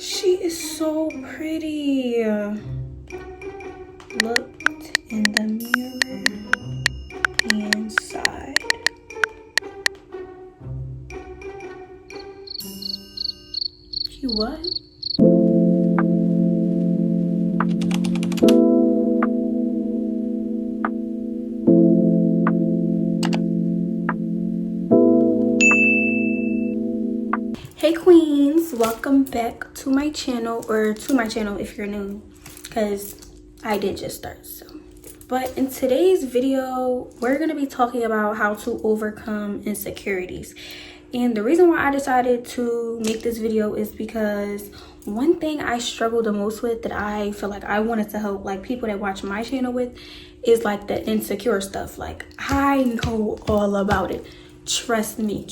She is so pretty. Looked in the mirror and sighed. You what? Hey queens, welcome back to my channel, or to my channel if you're new, because I did just start. But in today's video, we're going to be talking about how to overcome insecurities. And the reason why I decided to make this video is because one thing I struggle the most with, that I feel like I wanted to help like people that watch my channel with, is like the insecure stuff. Like, I know all about it. Trust me,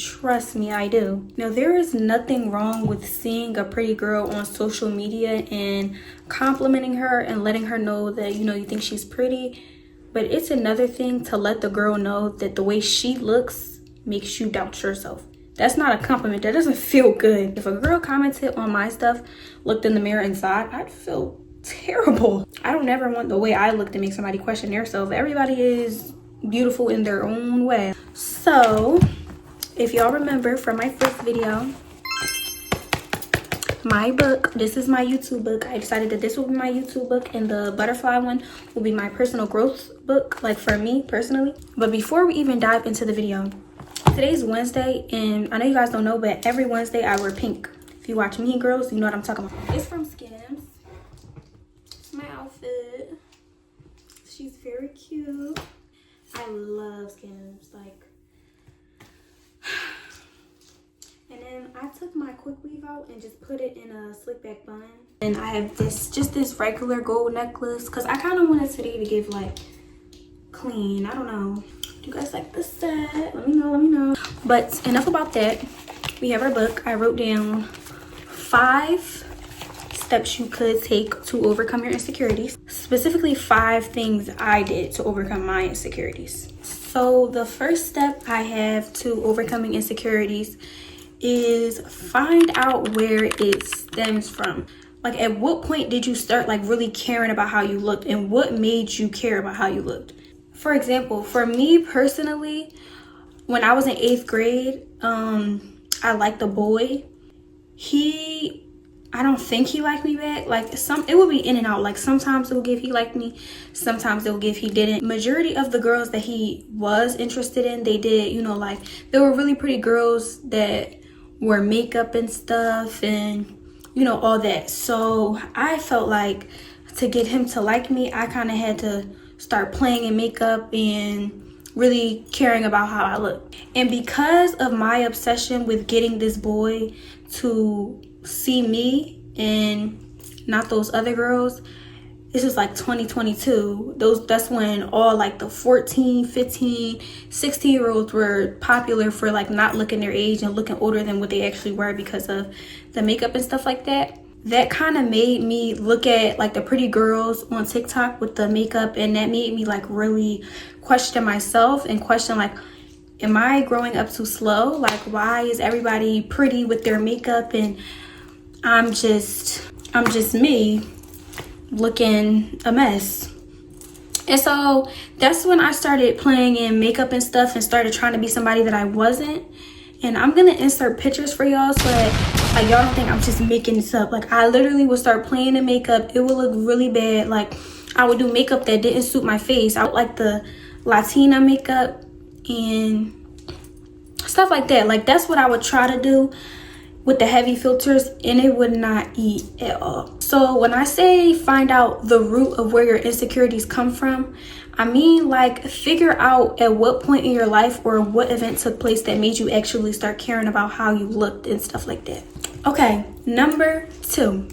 I do. Now, there is nothing wrong with seeing a pretty girl on social media and complimenting her and letting her know that, you know, you think she's pretty. But it's another thing to let the girl know that the way she looks makes you doubt yourself. That's not a compliment. That doesn't feel good. If a girl commented on my stuff, looked in the mirror inside, I'd feel terrible. I don't ever want the way I look to make somebody question themselves. Everybody is beautiful in their own way. So if y'all remember from my first video, my book, this is my YouTube book. I decided that this will be my YouTube book and the butterfly one will be my personal growth book, like for me personally. But before we even dive into the video, today's Wednesday, and I know you guys don't know, but every Wednesday I wear pink. If you watch Mean Girls, you know what I'm talking about. It's from Skims. It's my outfit. She's very cute. I love Skims, like. And then I took my quick weave out and just put it in a slick back bun. And I have this regular gold necklace because I kind of wanted today to give like clean. I don't know. You guys like the set? Let me know. But enough about that. We have our book. I wrote down 5 steps you could take to overcome your insecurities. Specifically 5 things I did to overcome my insecurities. So the first step I have to overcoming insecurities is find out where it stems from. Like, at what point did you start like really caring about how you looked, and what made you care about how you looked? For example, for me personally, when I was in 8th grade, I liked a boy. I don't think he liked me back. Like, it would be in and out. Like, sometimes it would give he liked me, sometimes it would give he didn't. Majority of the girls that he was interested in, they did, you know, like, there were really pretty girls that wore makeup and stuff and, you know, all that. So I felt like to get him to like me, I kind of had to start playing in makeup and really caring about how I look. And because of my obsession with getting this boy to see me and not those other girls, this is like 2022. That's when all like the 14, 15, 16-year-olds were popular for like not looking their age and looking older than what they actually were because of the makeup and stuff like that. That kind of made me look at like the pretty girls on TikTok with the makeup, and that made me like really question myself and question like, am I growing up too slow? Like, why is everybody pretty with their makeup and I'm just me looking a mess? And so that's when I started playing in makeup and stuff and started trying to be somebody that I wasn't. And I'm gonna insert pictures for y'all so that like y'all don't think I'm just making this up. Like, I literally would start playing in makeup. It would look really bad. Like, I would do makeup that didn't suit my face. I would like the Latina makeup and stuff like that. Like, that's what I would try to do with the heavy filters, and it would not eat at all. So when I say find out the root of where your insecurities come from, I mean like figure out at what point in your life or what event took place that made you actually start caring about how you looked and stuff like that. Okay, number 2,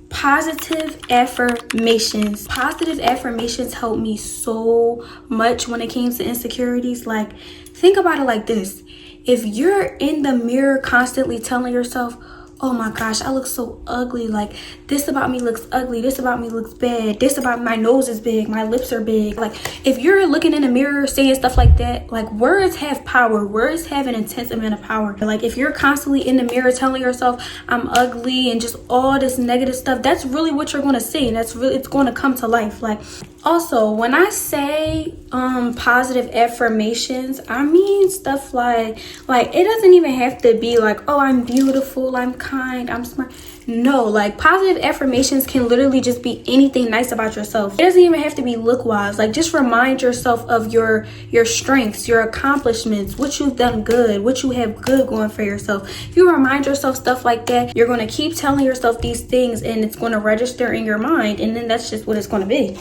positive affirmations. Positive affirmations helped me so much when it came to insecurities. Like, think about it like this. If you're in the mirror constantly telling yourself, oh my gosh, I look so ugly. Like, this about me looks ugly. This about me looks bad. This about my nose is big. My lips are big. Like, if you're looking in the mirror saying stuff like that, like, words have power. Words have an intense amount of power. Like, if you're constantly in the mirror telling yourself, I'm ugly and just all this negative stuff, that's really what you're going to see. And that's really, it's going to come to life. Like, also, when I say positive affirmations, I mean stuff like it doesn't even have to be like, oh, I'm beautiful, I'm kind, I'm smart. No, like, positive affirmations can literally just be anything nice about yourself. It doesn't even have to be look wise. Like, just remind yourself of your strengths, your accomplishments, what you've done good, what you have good going for yourself. If you remind yourself stuff like that, you're going to keep telling yourself these things and it's going to register in your mind, and then that's just what it's going to be.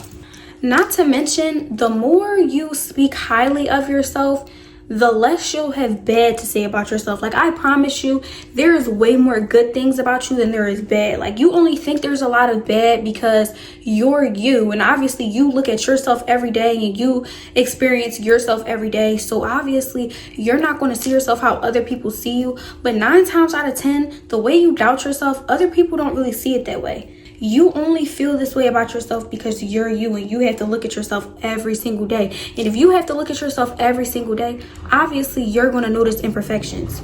Not to mention, the more you speak highly of yourself, the less you'll have bad to say about yourself. Like, I promise you, there is way more good things about you than there is bad. Like, you only think there's a lot of bad because you're you. And obviously, you look at yourself every day and you experience yourself every day. So obviously, you're not going to see yourself how other people see you. But 9 times out of 10, the way you doubt yourself, other people don't really see it that way. You only feel this way about yourself because you're you, and you have to look at yourself every single day. And if you have to look at yourself every single day, obviously you're going to notice imperfections.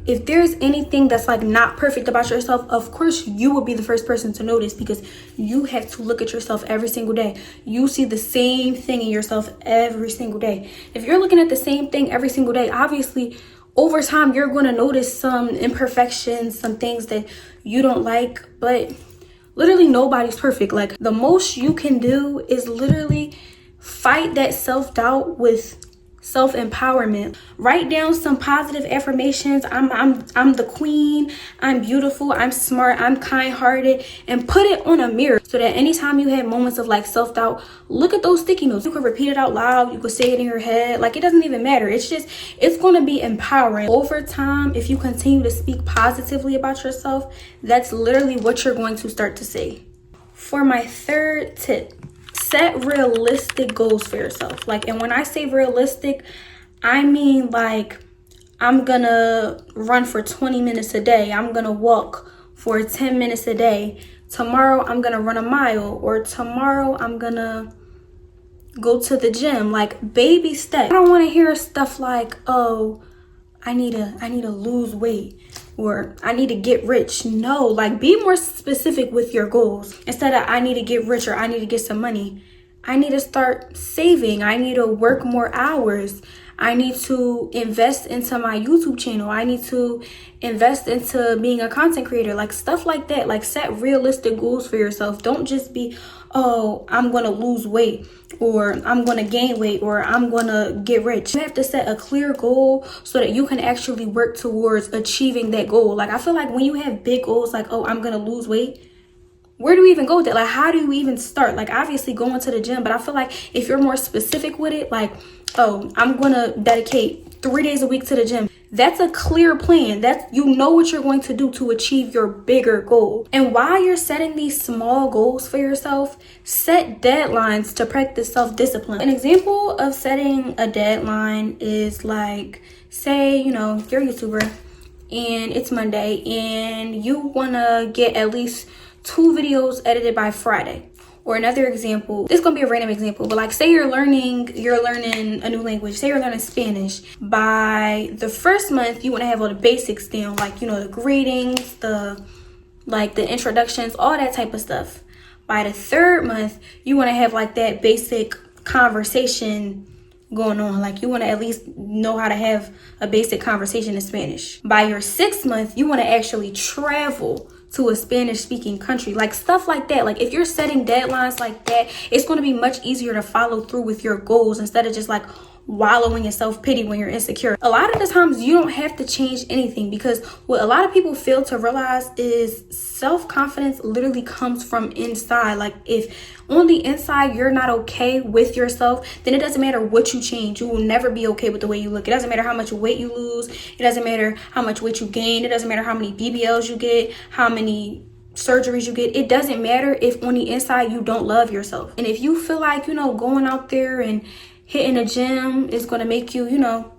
If there's anything that's like not perfect about yourself, of course you will be the first person to notice, because you have to look at yourself every single day. You see the same thing in yourself every single day. If you're looking at the same thing every single day, obviously over time you're going to notice some imperfections, some things that you don't like. But literally nobody's perfect. Like, the most you can do is literally fight that self-doubt with self-empowerment. Write down some positive affirmations. I'm the queen, I'm beautiful, I'm smart, I'm kind-hearted, and put it on a mirror so that anytime you have moments of like self-doubt, look at those sticky notes. You can repeat it out loud, you can say it in your head. Like, it doesn't even matter. It's going to be empowering. Over time, if you continue to speak positively about yourself, that's literally what you're going to start to see. For my third tip, set realistic goals for yourself. Like, and when I say realistic, I mean like, I'm gonna run for 20 minutes a day. I'm gonna walk for 10 minutes a day. Tomorrow I'm gonna run a mile, or tomorrow I'm gonna go to the gym. Like, baby steps. I don't want to hear stuff like, oh, I need to lose weight, or I need to get rich. No, like, be more specific with your goals. Instead of I need to get rich or I need to get some money, I need to start saving. I need to work more hours. I need to invest into my YouTube channel. I need to invest into being a content creator. Like, stuff like that. Like, set realistic goals for yourself. Don't just be, oh, I'm going to lose weight, or I'm going to gain weight, or I'm going to get rich. You have to set a clear goal so that you can actually work towards achieving that goal. Like, I feel like when you have big goals, like, oh, I'm going to lose weight, where do we even go with that? Like, how do you even start? Like, obviously going to the gym, but I feel like if you're more specific with it, like, oh, I'm going to dedicate 3 days a week to the gym. That's a clear plan. That's, you know what you're going to do to achieve your bigger goal. And while you're setting these small goals for yourself, set deadlines to practice self-discipline. An example of setting a deadline is like, say, you know, you're a YouTuber and it's Monday and you want to get at least 2 videos edited by Friday. Or another example, this is gonna be a random example, but like, say you're learning a new language. Say you're learning Spanish. By the first month, you want to have all the basics down, like, you know, the greetings, the introductions, all that type of stuff. By the 3rd month, you want to have like that basic conversation going on. Like, you want to at least know how to have a basic conversation in Spanish. By your 6th month, you want to actually travel to a Spanish speaking country. Like, stuff like that. Like, if you're setting deadlines like that, it's going to be much easier to follow through with your goals instead of just like wallowing in self-pity when you're insecure. A lot of the times you don't have to change anything, because what a lot of people fail to realize is self-confidence literally comes from inside. Like, if on the inside you're not okay with yourself, then it doesn't matter what you change. You will never be okay with the way you look. It doesn't matter how much weight you lose. It doesn't matter how much weight you gain. It doesn't matter how many BBLs you get, how many surgeries you get. It doesn't matter if on the inside you don't love yourself. And if you feel like, you know, going out there and hitting a gym is going to make you, you know,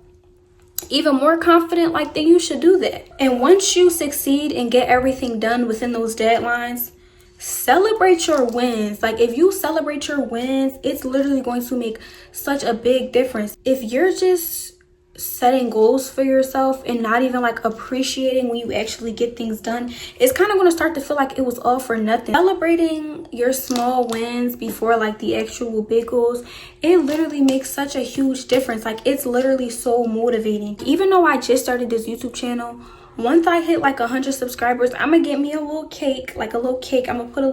even more confident, like, then you should do that. And once you succeed and get everything done within those deadlines, celebrate your wins. Like, if you celebrate your wins, it's literally going to make such a big difference. If you're just setting goals for yourself and not even like appreciating when you actually get things done, it's kind of going to start to feel like it was all for nothing. Celebrating your small wins before like the actual big goals, it literally makes such a huge difference. Like, it's literally so motivating. Even though I just started this YouTube channel, once I hit like 100 subscribers, I'm gonna get me a little cake, like a little cake. I'm gonna put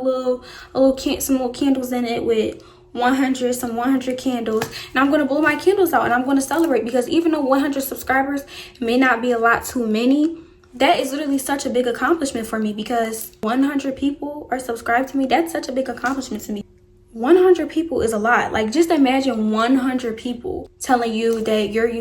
some little candles in it with 100 candles, and I'm gonna blow my candles out and I'm gonna celebrate, because even though 100 subscribers may not be a lot too many, that is literally such a big accomplishment for me, because 100 people are subscribed to me. That's such a big accomplishment to me. 100 people is a lot. Like, just imagine 100 people telling you that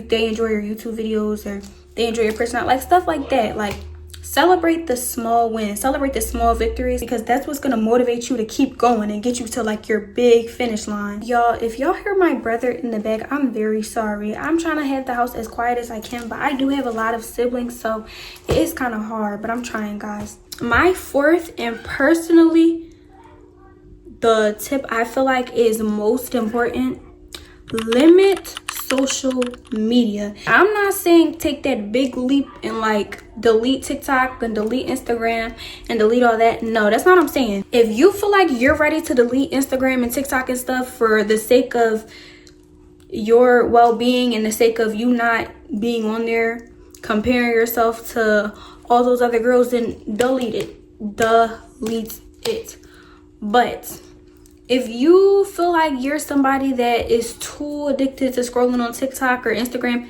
they enjoy your YouTube videos, or they enjoy your personality, like stuff like that. Like, celebrate the small wins, celebrate the small victories, because that's what's gonna motivate you to keep going and get you to like your big finish line. Y'all, if y'all hear my brother in the back, I'm very sorry. I'm trying to have the house as quiet as I can, but I do have a lot of siblings, so it is kind of hard, but I'm trying, guys. My fourth, and personally the tip I feel like is most important: limit social media. I'm not saying take that big leap and like delete TikTok and delete Instagram and delete all that. No, that's not what I'm saying. If you feel like you're ready to delete Instagram and TikTok and stuff for the sake of your well-being and the sake of you not being on there comparing yourself to all those other girls, then delete it. But if you feel like you're somebody that is too addicted to scrolling on TikTok or Instagram,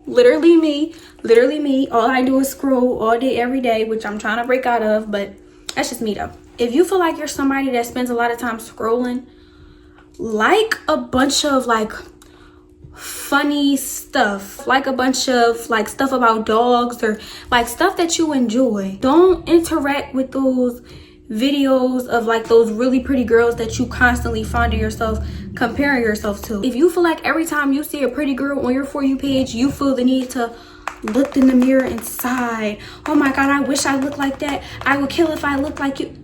literally me, all I do is scroll all day, every day, which I'm trying to break out of, but that's just me though. If you feel like you're somebody that spends a lot of time scrolling, like a bunch of like funny stuff, like a bunch of like stuff about dogs or like stuff that you enjoy. Don't interact with those videos of like those really pretty girls that you constantly find yourself comparing yourself to. If you feel like every time you see a pretty girl on your For You page, you feel the need to look in the mirror and sigh, oh my god, I wish I looked like that, I would kill if I looked like you,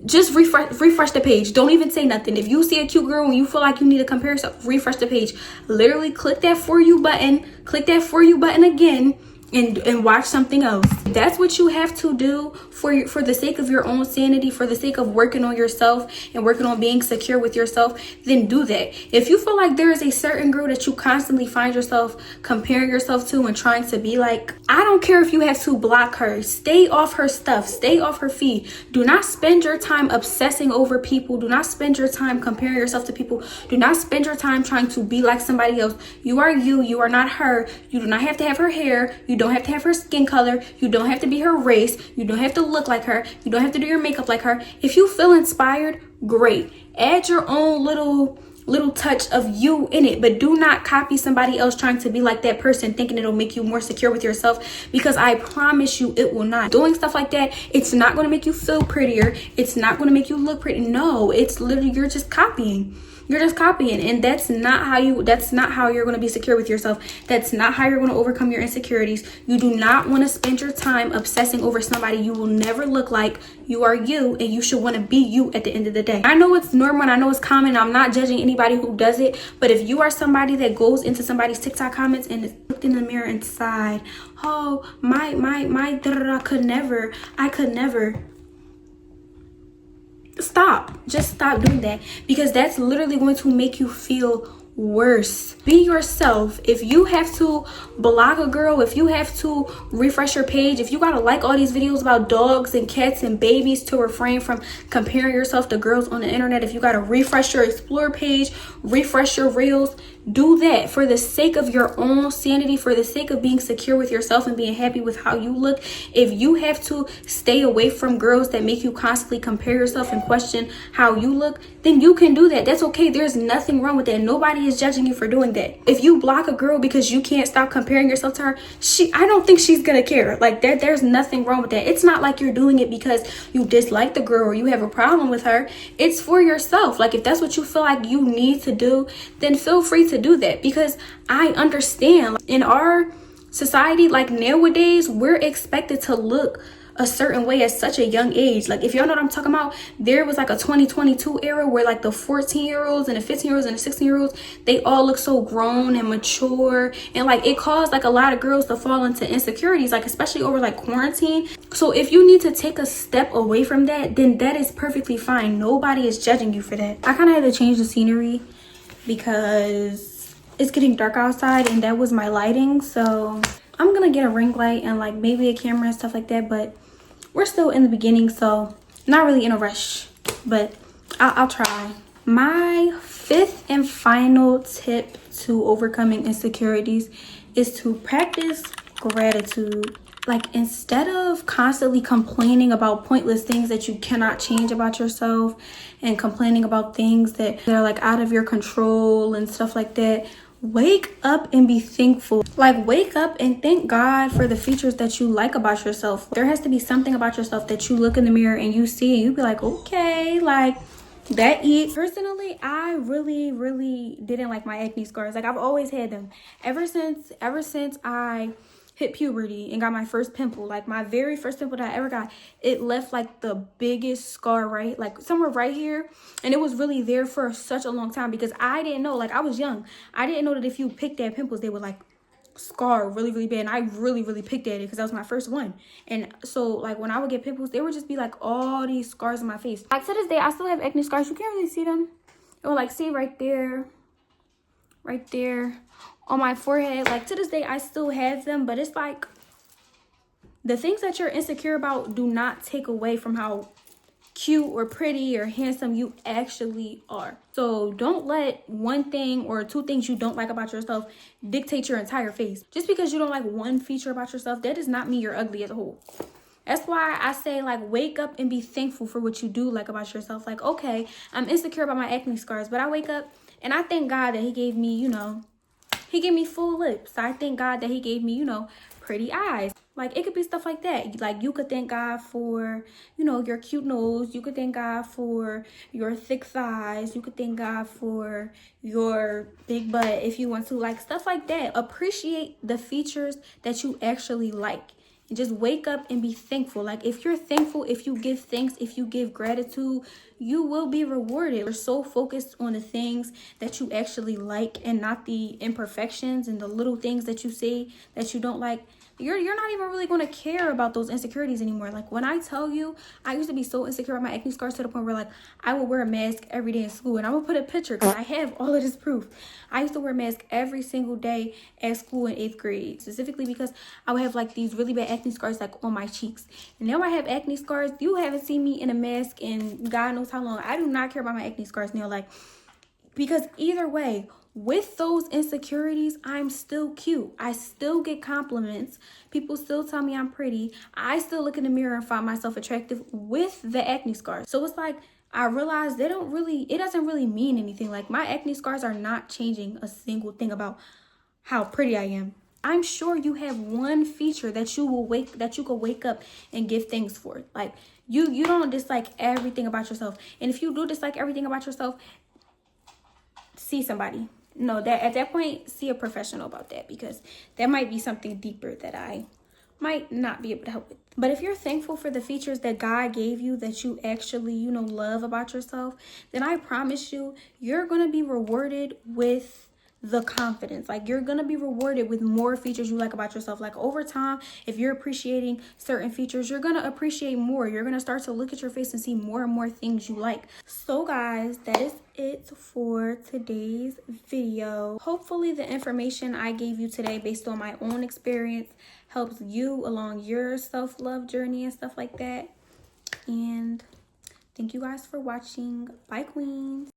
just refresh the page. Don't even say nothing. If you see a cute girl and you feel like you need to compare yourself, refresh the page. Literally click that For You button again and watch something else. That's what you have to do for the sake of your own sanity, for the sake of working on yourself and working on being secure with yourself. Then do that. If you feel like there is a certain girl that you constantly find yourself comparing yourself to and trying to be like, I don't care if you have to block her. Stay off her stuff. Stay off her feed. Do not spend your time obsessing over people. Do not spend your time comparing yourself to people. Do not spend your time trying to be like somebody else. You are you. You are not her. You do not have to have her hair. You don't have to have her skin color. You don't have to be her race. You don't have to look like her. You don't have to do your makeup like her. If you feel inspired, great. Add your own little touch of you in it, but do not copy somebody else trying to be like that person thinking it'll make you more secure with yourself, because I promise you it will not. Doing stuff like that, it's not going to make you feel prettier. It's not going to make you look pretty. No, it's literally, you're just copying. You're just copying, and that's not how you're going to be secure with yourself. That's not how you're going to overcome your insecurities. You do not want to spend your time obsessing over somebody you will never look like. You are you, and you should want to be you at the end of the day. I know it's normal, and I know it's common. I'm not judging anybody who does it, but if you are somebody that goes into somebody's TikTok comments and looked in the mirror and sighed, oh, my I could never. Just stop doing that, because that's literally going to make you feel worse. Be yourself. If you have to block a girl, if you have to refresh your page, if you gotta like all these videos about dogs and cats and babies to refrain from comparing yourself to girls on the internet, if you gotta refresh your explore page, refresh your reels, do that for the sake of your own sanity, for the sake of being secure with yourself and being happy with how you look. If you have to stay away from girls that make you constantly compare yourself and question how you look, then you can do that. That's okay. There's nothing wrong with that. Nobody is judging you for doing that. If you block a girl because you can't stop comparing yourself to her, I don't think she's gonna care. Like that, there's nothing wrong with that. It's not like you're doing it because you dislike the girl or you have a problem with her. It's for yourself. Like if that's what you feel like you need to do, then feel free to do that, because I understand in our society, like nowadays, we're expected to look a certain way at such a young age. Like, if y'all know what I'm talking about, there was like a 2022 era where like the 14-year-olds and the 15-year-olds and the 16-year-olds, they all look so grown and mature, and like it caused like a lot of girls to fall into insecurities, like especially over like quarantine. So if you need to take a step away from that, then that is perfectly fine. Nobody is judging you for that. I kind of had to change the scenery because it's getting dark outside, and that was my lighting. So I'm gonna get a ring light and like maybe a camera and stuff like that, but we're still in the beginning, so not really in a rush, but I'll try. My fifth and final tip to overcoming insecurities is to practice gratitude. Like, instead of constantly complaining about pointless things that you cannot change about yourself and complaining about things that are like out of your control and stuff like that, wake up and be thankful. Like, wake up and thank God for the features that you like about yourself. There has to be something about yourself that you look in the mirror and you see and you be like, okay, like that eats. Personally, I really didn't like my acne scars. Like, I've always had them ever since I hit puberty and got my first pimple. Like, my very first pimple that I ever got, it left like the biggest scar, right, like somewhere right here, and it was really there for such a long time because I didn't know. Like, I was young, I didn't know that if you picked at pimples, they would like scar really bad, and I really picked at it because that was my first one. And so like when I would get pimples, they would just be like all these scars on my face. Like, to this day I still have acne scars. You can't really see them. It will like, see right there on my forehead. Like, to this day I still have them, but it's like the things that you're insecure about do not take away from how cute or pretty or handsome you actually are. So don't let one thing or two things you don't like about yourself dictate your entire face. Just because you don't like one feature about yourself, that does not mean you're ugly as a whole. That's why I say, like, wake up and be thankful for what you do like about yourself. Like, okay, I'm insecure about my acne scars, but I wake up and I thank God that he gave me, he gave me full lips. I thank God that he gave me, pretty eyes. Like, it could be stuff like that. Like, you could thank God for, your cute nose. You could thank God for your thick thighs. You could thank God for your big butt if you want to. Like, stuff like that. Appreciate the features that you actually like. And just wake up and be thankful. Like, if you're thankful, if you give thanks, if you give gratitude, you will be rewarded. You're so focused on the things that you actually like and not the imperfections and the little things that you say that you don't like. You're not even really going to care about those insecurities anymore. Like, when I tell you, I used to be so insecure about my acne scars to the point where, like, I would wear a mask every day in school. And I would put a picture because I have all of this proof. I used to wear a mask every single day at school in 8th grade, specifically because I would have like these really bad acne scars like on my cheeks. And now I have acne scars. You haven't seen me in a mask in God knows how long. I do not care about my acne scars now. Like, because either way, with those insecurities, I'm still cute. I still get compliments. People still tell me I'm pretty. I still look in the mirror and find myself attractive with the acne scars. So it's like, I realized it doesn't really mean anything. Like, my acne scars are not changing a single thing about how pretty I am. I'm sure you have one feature that you could wake up and give thanks for. Like, you don't dislike everything about yourself. And if you do dislike everything about yourself, see somebody. No, that at that point, see a professional about that, because that might be something deeper that I might not be able to help with. But if you're thankful for the features that God gave you that you actually, love about yourself, then I promise you're going to be rewarded with the confidence. Like, you're going to be rewarded with more features you like about yourself. Like, over time, if you're appreciating certain features, you're going to appreciate more. You're going to start to look at your face and see more and more things you like. So guys, that is it for today's video. Hopefully the information I gave you today based on my own experience helps you along your self-love journey and stuff like that. And thank you guys for watching. Bye, queens.